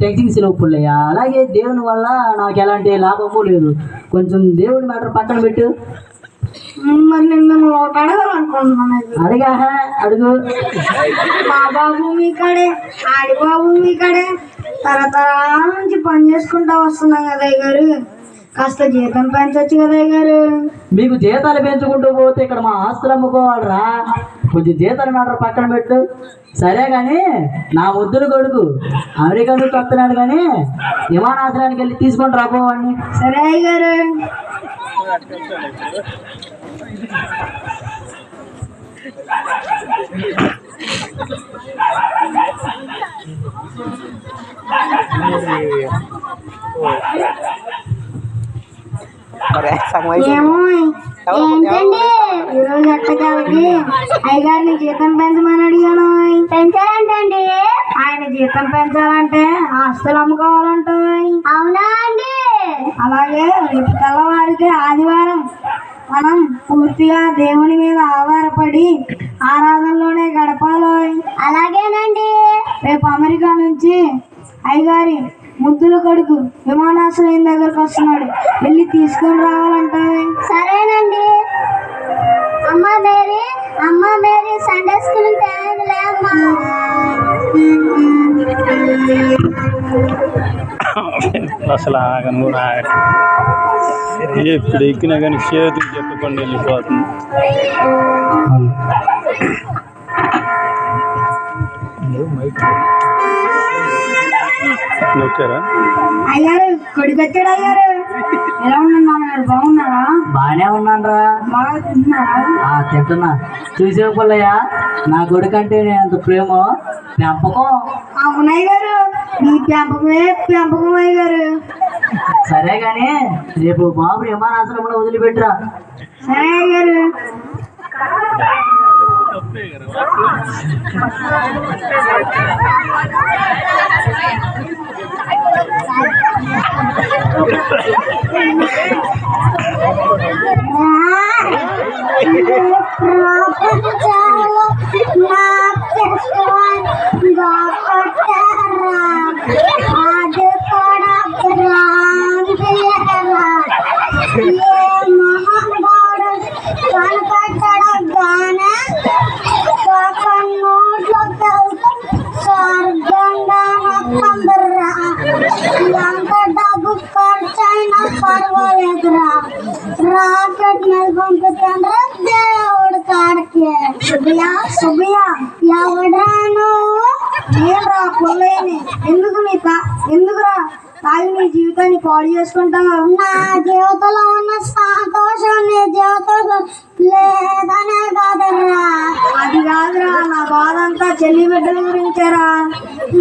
Tensions లేవు పుల్లయ్య. అలాగే దేవుని వల్ల నాకు ఎలాంటి లాభము లేదు. కొంచెం దేవుడి మ్యాటర్ పక్కన పెట్టు. మరి నేను మిమ్మల్ని ఒకటి అడగాలనుకుంటున్నాను. అడిగా అడుగు. మా బాబు మీ కాడే, ఆడి బాబు మీ కాడే తరతరాల నుంచి పని చేసుకుంటా వస్తున్నాం కదా గారు, కాస్త జీతం పెంచవచ్చు కదా గారు. మీకు జీతాలు పెంచుకుంటూ పోతే ఇక్కడ మా ఆస్తులు అమ్ముకోవాలరా. కొంచెం జీతాల మ్యాటర్ పక్కన పెట్టు. సరే కానీ నా ముద్దులు కొడుకు అమెరికా నుంచి వస్తున్నాడు కానీ విమానాశ్రయానికి వెళ్ళి తీసుకొని రాబోవాడిని. సరే గారు. ఏమో ఏంటండి ఈరోజు ఎట్టకాలకి అయ్యగారిని జీతం పెంచమని అడిగాను. పెంచాలంటండి. ఆయన జీతం పెంచాలంటే ఆస్తులు అమ్ముకోవాలంటే. అవునా అండి? అలాగే రేపు తెల్లవారితే ఆదివారం మనం పూర్తిగా దేవుని మీద ఆధారపడి ఆరాధనలోనే గడపాలి. అలాగేనండి. రేపు అమెరికా నుంచి అయ్యగారి ముద్దుల కొడుకు విమానాశ్రయం దగ్గరకు వస్తున్నాడు, వెళ్ళి తీసుకొని రావాలంటే. సరేనండి. అమ్మ మేరీ సండే స్కూల్ అసలు ఆగను కూడా ఎప్పుడు ఎక్కినా కానీ చేతులు చెప్పకుండా వెళ్ళిపోతుంది. అయ్యారు కొడుకు వచ్చాడు. అయ్యారు ఎలా ఉన్నాడు? బాగున్నారా? బాగానే ఉన్నానరా. బాగా తింటున్నారా? తింటున్నా. చూసే పుల్లయ్య నా కొడుకు అంటే నేను ఎంత ప్రేమో పెంపకం. అవునయ్య గారు, మీ పెంపకమే పెంపకం అయ్య గారు. సరే కానీ రేపు బాబు విమానాశ్రమంలో వదిలిపెట్టురా. సరే అయ్య గారు. పర్వాలేదురా, రాకెట్ మీద పంపుతాను దేవుడు కాడికి. సుబ్బయ్య ఎవడరా నువ్వు? నేనురా పుల్లయ్యని. ఎందుకురా తాగి నీ జీవితాన్ని పాడు చేసుకుంటావు? నా జీవితంలో ఉన్న సంతోషం నీ జీవితంలో లేదనే కాదరా. అది కాదురా, నా బాధ అంతా చెల్లి బిడ్డల గురించారా.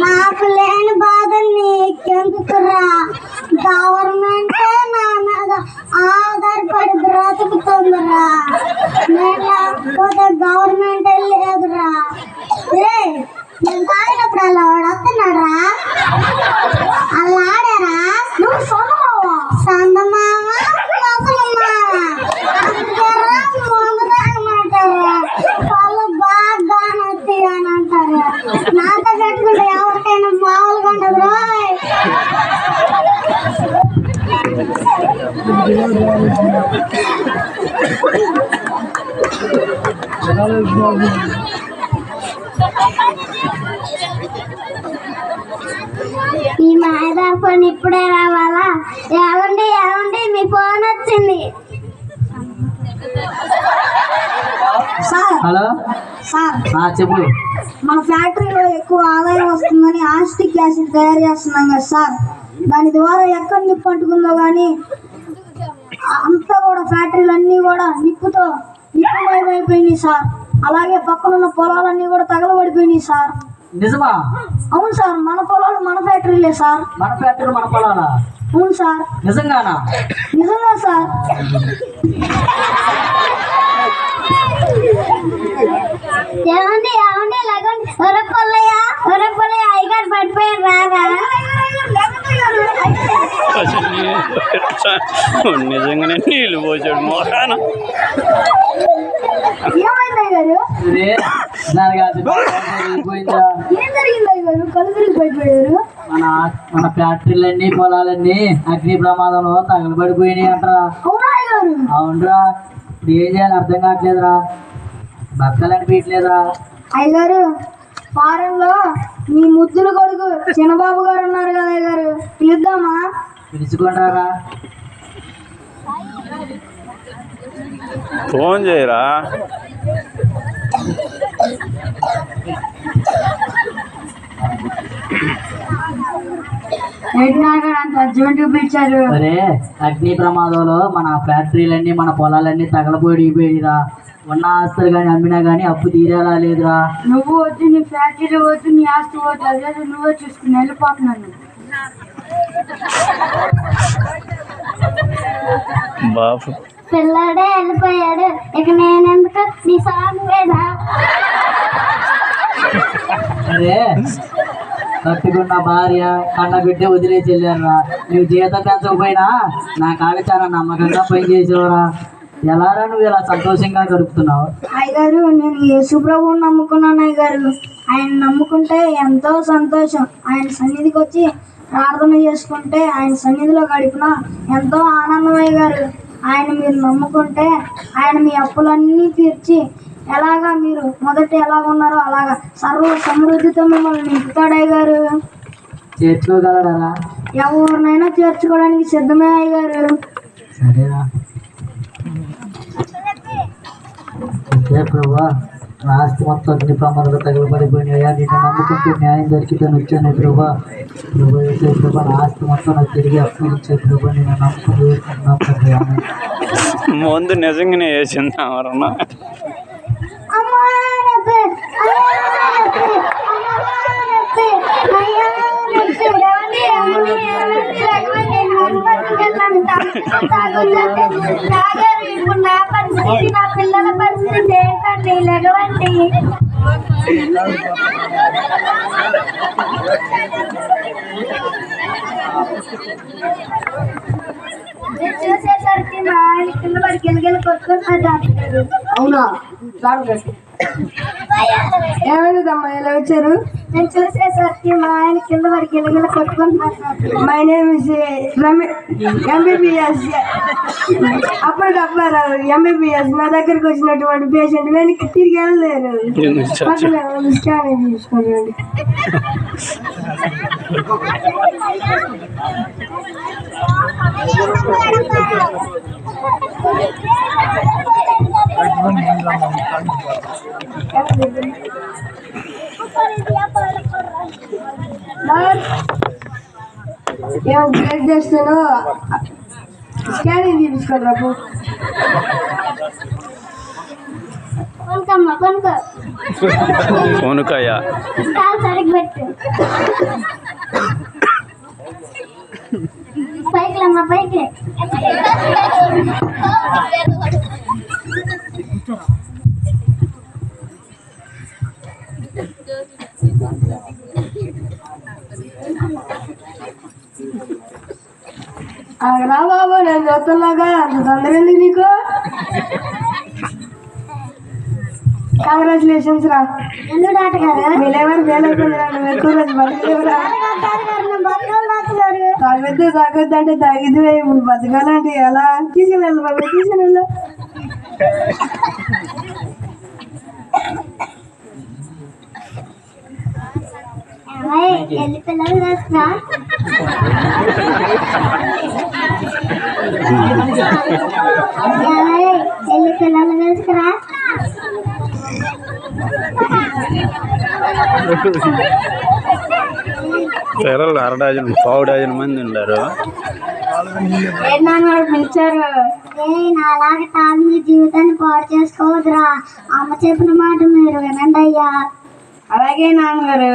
నాకు లేని బాధ నీకెందుకురా? గవర్నమెంట్ నా మీద ఆధారపడి బ్రతుకుతుందిరా. నేను లేకపోతే గవర్నమెంట్ లేదురా. నేను తాగినప్పుడు అలా వస్తున్నాడు రా. అలా ఆడారా? నువ్వు సొందమావా? సొందమావా ముసలమ్మావా మొదలమంటారా? వాళ్ళు బాగా నొత్తి అని అంటారు. నాతో పెట్టుకుంటే ఎవరికైనా మామూలుగా ఉండదు రోయ్. ఈ మాయదా ఫోన్ ఇప్పుడే రావాలా? ఏమండి మీ ఫోన్ వచ్చింది. హలో సార్, చెప్పు. మన ఫ్యాక్టరీలో ఎక్కువ ఆదాయం వస్తుందని ఆస్టిక్ యాసిడ్ తయారు చేస్తున్నాం కదా సార్. దాని ద్వారా ఎక్కడ నిప్పు అంటుకుందో కానీ అంతా కూడా ఫ్యాక్టరీలు అన్నీ కూడా నిప్పుమయమైపోయినాయి సార్. అలాగే పక్కనున్న పొలాలన్నీ కూడా తగలబడిపోయినాయి సార్. నిజమా? అవును సార్, మన పొలాలు మన ఫ్యాక్టరీలే సార్. మన ఫ్యాక్టరీ మన పొలాలా? అవును సార్. నిజంగానా? నిజంగా సార్. ఏమండి అయ్యగారు పడిపోయారు రారా? నిజంగానే నీళ్ళు పోసాడు మోకాన. ఏమైంది గారు? అరే, దాని కాదు, పోయిందా? ఏం జరిగింది గారు? కళ్ళు తిరిగిపోయారు. మన ఫ్యాక్టరీలన్నీ పొలాలన్నీ అగ్ని ప్రమాదంలో తగలబడిపోయినాయి అంటారా? అవునా గారు? అవునరా. ఇప్పుడు ఏం చేయాలి అర్థం కావట్లేదురా. బతకాలనిపించలేదురా. అయ్యగారు, ఫారెన్ లో మీ ముద్దులు కొడుకు చిన్నబాబు గారు ఉన్నారు కదా అయ్యగారు, పిలుద్దామా? పిలుచుకుంటారా? ఫోన్ చేయరా. అంత అర్జెంట్ పిలిచారు. అరే, అగ్ని ప్రమాదంలో మన ఫ్యాక్టరీలన్నీ మన పొలాలన్నీ తగలబడిపోయిరా. ఉన్న ఆస్తులు కానీ అమ్మినా కానీ అప్పు తీరేలా లేదురా. నువ్వు వద్దు, నీ ఫ్యాక్టరీ వద్దు, నీ ఆస్తి వద్దు, అదే నువ్వే చూసుకుని వెళ్ళిపోతున్నాను. బాబు పిల్లాడే వెళ్ళిపోయాడు, ఇక నేనెందుకు నీ సాగు లేదా? అరే, కట్టుకున్న భార్య కన్న బిడ్డ వదిలేసి వెళ్ళారా. నువ్వు జీతం పెంచకపోయినా నా కాడ చాలా నమ్మకంగా పనిచేసేవరా. ఎలారా నువ్వు ఇలా సంతోషంగా గడుపుతున్నావు? అయ్యగారు, నేను యేసు ప్రభువుని నమ్ముకున్నాను అయ్యగారు. ఆయన నమ్ముకుంటే ఎంతో సంతోషం. ఆయన సన్నిధికి వచ్చి ప్రార్థన చేసుకుంటే ఆయన సన్నిధిలో గడిపిన ఎంతో ఆనందం అయ్యగారు. ఆయన మీరు నమ్ముకుంటే ఆయన మీ అప్పులన్నీ తీర్చి ఎలాగా మీరు మొదట ఎలా ఉన్నారో అలాగా సర్వ సమృద్ధితో మిమ్మల్ని నింపుతాడు అయ్యగారు. చేర్చుకోగలరా? ఎవరినైనా చేర్చుకోవడానికి సిద్ధమే అయ్యగారు. సరేనా? ఓకే ప్రభా, నా ఆస్తి మొత్తం అగ్ని ప్రమాదంలో తగలబడిపోయినాయా. నిన్ను నమ్ముకుంటూ న్యాయం దొరికితే వచ్చాను ప్రభా. ప్రభా వేసే ప్రభా, నా ఆస్తి మొత్తం నాకు తిరిగి అప్పగించే ప్రభా. నేను నమ్ముకుని వేసుకున్నాను. ముందు నిజంగానే వేసింది ఎవరన్నా. నా పరిస్థితి, నా పిల్లల పరిస్థితి ఏంటండి? లెగవండి. చూసేసరికి మా ఆయన కింద పడి గిలగిల కొట్టుకుంటున్నారు. అవునా? ఏమైందమ్మా ఇలా వచ్చారు? నేను చూసేసరికి మా ఆయన కింద పడి గిలగిల కొట్టుకుంటున్నారు. My name is MBBS. అప్పటికప్పుడు ఎంబీబీఎస్ నా దగ్గరికి వచ్చినటువంటి పేషెంట్ వెనక్కి తిరిగి వెళ్ళలేరు. స్కానింగ్ తీసుకోండి. ఏమో బ్లడ్ చేస్తాను, స్కానింగ్ తీసుకోండి రాబు. కొనుకయ్యా సరిగ్గా పెట్టు. పైకి అమ్మా, పైకి. రా బాబు, నేను చూస్తున్నాగా. అంత తొందర ఎందుకు నీకు? కంగ్రాచులేషన్స్ రా. ఎందుకు డాక్టర్ గారు? మీరేమని ఫెయిల్ అయిపోయిందిరా. నువ్వు ఎక్కువ రోజు బతకలేవురా. తాగొద్దు తాగొద్దు అంటే తాగిద్దు. ఇప్పుడు బతకాలంటే ఎలా? తీసుకుని వెళ్ళు బాబు, తీసుకుని వెళ్ళు. ఎల్లి పిల్లలు వేస్తా. ఎల్లి పిల్లలు వేసుకురా. పిల్లలు 1/2 డజన్ 1/4 డజన్ మంది ఉన్నారు. పిలిచారు. నాలాగా తాను మీ జీవితాన్ని పాడు చేసుకోవద్దురా. అమ్మ చెప్పిన మాట మీరు వినండి అయ్యా. అలాగే నాన్నగారు.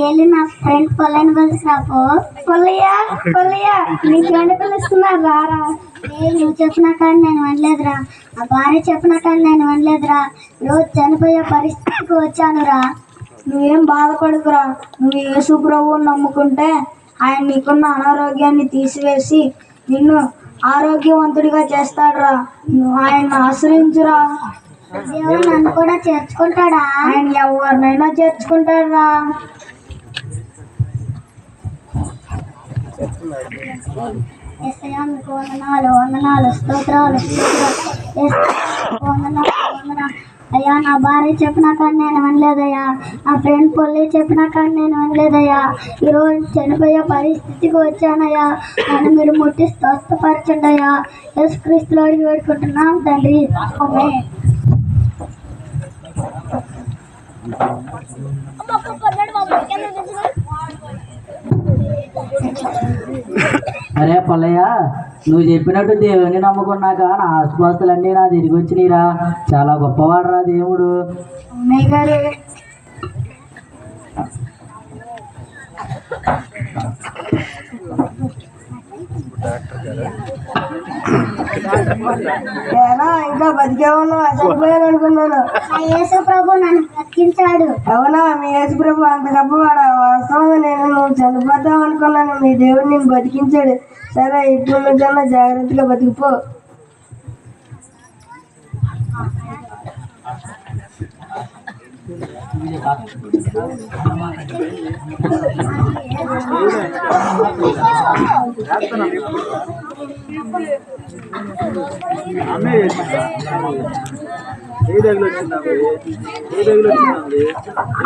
వెళ్ళి నా ఫ్రెండ్ పొల్లని పిలుచురాపో. పొల్లయ్యా, పొల్లయ్యా, నీ ఫ్రెండ్ పిలుస్తున్నారు రారా. నువ్వు చెప్పినా కానీ నేను వినలేదురా. ఆ భార్య చెప్పినా కానీ నేను వినలేదురా. రోజు చనిపోయే పరిస్థితికి వచ్చానురా. నువ్వేం బాధపడుకురా. నువ్వు యేసు ప్రభువుని నమ్ముకుంటే ఆయన నీకున్న అనారోగ్యాన్ని తీసివేసి నిన్ను ఆరోగ్యవంతుడిగా చేస్తాడురా. నువ్వు ఆయన ఆశ్రయించురా. దేవుడు నన్ను కూడా చేర్చుకుంటాడా? ఆయన ఎవరినైనా చేర్చుకుంటాడురా. మీకు వందనాలు స్తోత్రాలు. అయ్యా, నా భార్య చెప్పినా కానీ నేను వినలేదయ్యా. నా ఫ్రెండ్ పొల్లి చెప్పినా కానీ నేను వినలేదయ్యా. ఈరోజు చనిపోయే పరిస్థితికి వచ్చానయ్యా. నన్ను మీరు ముట్టి స్వస్థపరచండి అయ్యా. యేసుక్రీస్తులో అడిగి వేడుకుంటున్నాం తండ్రి. ఆమేన్. అరే పొల్లయ్య, నువ్వు చెప్పినట్టు దేవుని నమ్ముకున్నాక నా ఆస్తుపాస్తులన్నీ నా తిరిగి వచ్చినాయిరా. చాలా గొప్పవాడురా దేవుడు. అన్నయ్య గారు, ఇంకా బతికే ఉన్నావు, చనిపోయాను అనుకున్నాను. యేసు ప్రభు నన్ను బ్రతికించాడు. అవునా? మీ యేసు ప్రభు అంత గొప్పవాడు. వాస్తవంగా నేను నువ్వు చనిపోతావు అనుకున్నాను. మీ దేవుడు నేను బతికించాడు. సరే, ఇప్పుడు నుంచన్నా జాగ్రత్తగా బతికిపో.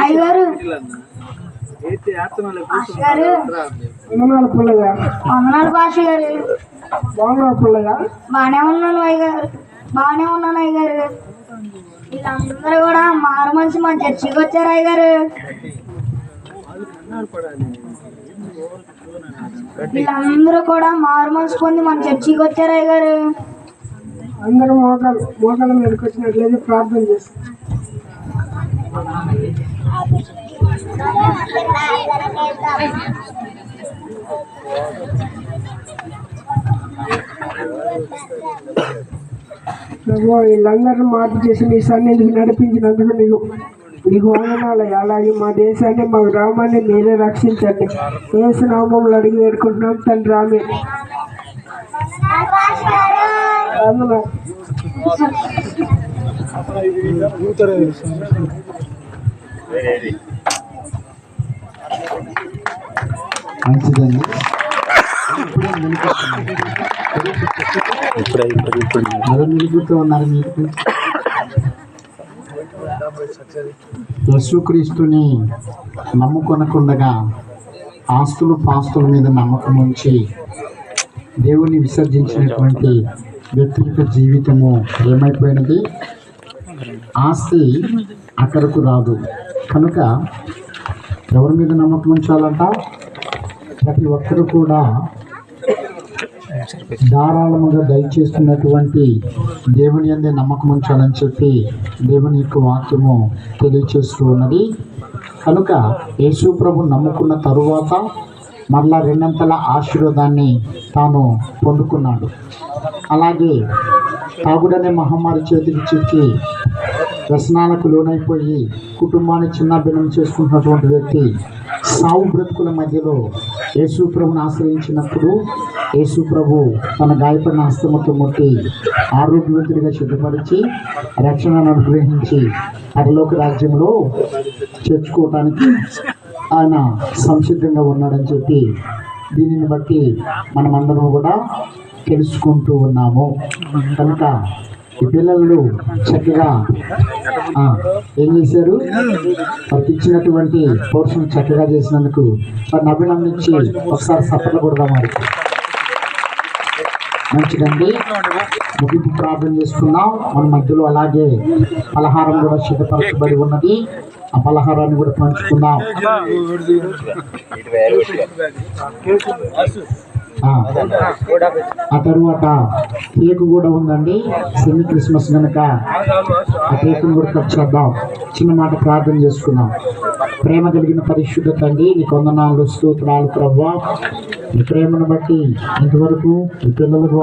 అయ్యగారు, వందనాలు పుల్లగా. వందనాలు భాష గారు. బాగున్నావు పుల్లగా? బాగానే ఉన్నాను అయ్యగారు. బాగానే ఉన్నాను అయ్యగారు. వీళ్ళందరూ కూడా మారు మనిషి మా చర్చికి వచ్చారు అయ్యగారు. వీళ్ళందరూ కూడా మారు మనసు పొంది మన చర్చికి వచ్చారు అయ్యగారు. అందరూ మోకాళ్ళ మీదకి వచ్చినట్లయితే ప్రార్థన చేస్తారు. వీళ్ళందరూ మార్పు చేసి నీ సన్నిధికి నడిపించినందుకు నీకు వందనాలు. అలాగే మా దేశాన్ని, మా గ్రామాన్ని మీరే రక్షించండి. యేసు నామములో అడిగి వేడుకుంటున్నాం తండ్రి. ఆమేన్. మంచిదండి. అదే నిలుపుతూ ఉన్నారు మీకు. యేసుక్రీస్తుని నమ్ముకొనకుండగా ఆస్తులు పాస్తుల మీద నమ్మకం ఉంచి దేవుని విసర్జించినటువంటి వ్యక్తిగత జీవితము ఏమైపోయినది? ఆస్తి అక్కడకు రాదు. కనుక ఎవరి మీద నమ్మకం ఉంచాలంట? ప్రతి ఒక్కరు కూడా ధారాళముగా దయచేస్తున్నటువంటి దేవుని యందే నమ్మకం ఉంచాలని చెప్పి దేవుని యొక్క వాక్యము తెలియచేస్తూ ఉన్నది. కనుక యేసు ప్రభు నమ్ముకున్న తరువాత మరలా రెండంతల ఆశీర్వాదాన్ని తాను పొందుకున్నాడు. అలాగే తాగుడనే మహమ్మారి చేతికి చిక్కి వ్యసనాలకు లోనైపోయి కుటుంబాన్ని చిన్నాభిన్నం చేసుకుంటున్నటువంటి వ్యక్తి సావు బ్రతుకుల మధ్యలో యేసు ప్రభుని ఆశ్రయించినప్పుడు యేసు ప్రభు తన గాయపడిన హస్తముతో ముట్టి ఆరోగ్యవంతుడిగా సిద్ధపరిచి రక్షణను అనుగ్రహించి పరలోక రాజ్యంలో చేర్చుకోవటానికి ఆయన సంసిద్ధంగా ఉన్నాడని చెప్పి దీనిని బట్టి మనమందరం కూడా తెలుసుకుంటూ ఉన్నాము. కనుక ఈ పిల్లలు చక్కగా ఏం చేశారు? వారికి ఇచ్చినటువంటి పోర్షన్ చక్కగా చేసినందుకు వారిని అభినందించి ఒకసారి సపోర్ట్ కొడదాం. వారికి మంచిదండి. ముగింపు ప్రార్థన చేసుకున్నాం. మన మధ్యలో అలాగే పలహారం కూడా సిద్ధపరచబడి ఉన్నది. ఆ పలహారాన్ని కూడా పంచుకుందాం. ఆ తరువాత కేక్ కూడా ఉందండి. సెమీ క్రిస్మస్ కనుక ఆ కేక్ను కూడా కట్ చేద్దాం. చిన్న మాట ప్రార్థన చేసుకున్నాం. ప్రేమ కలిగిన పరిశుద్ధ తండ్రి, నీకు వందనాలు, స్తోత్రాలు ప్రభువా. ఈ ప్రేమను బట్టి ఇంతవరకు ఈ పిల్లలకు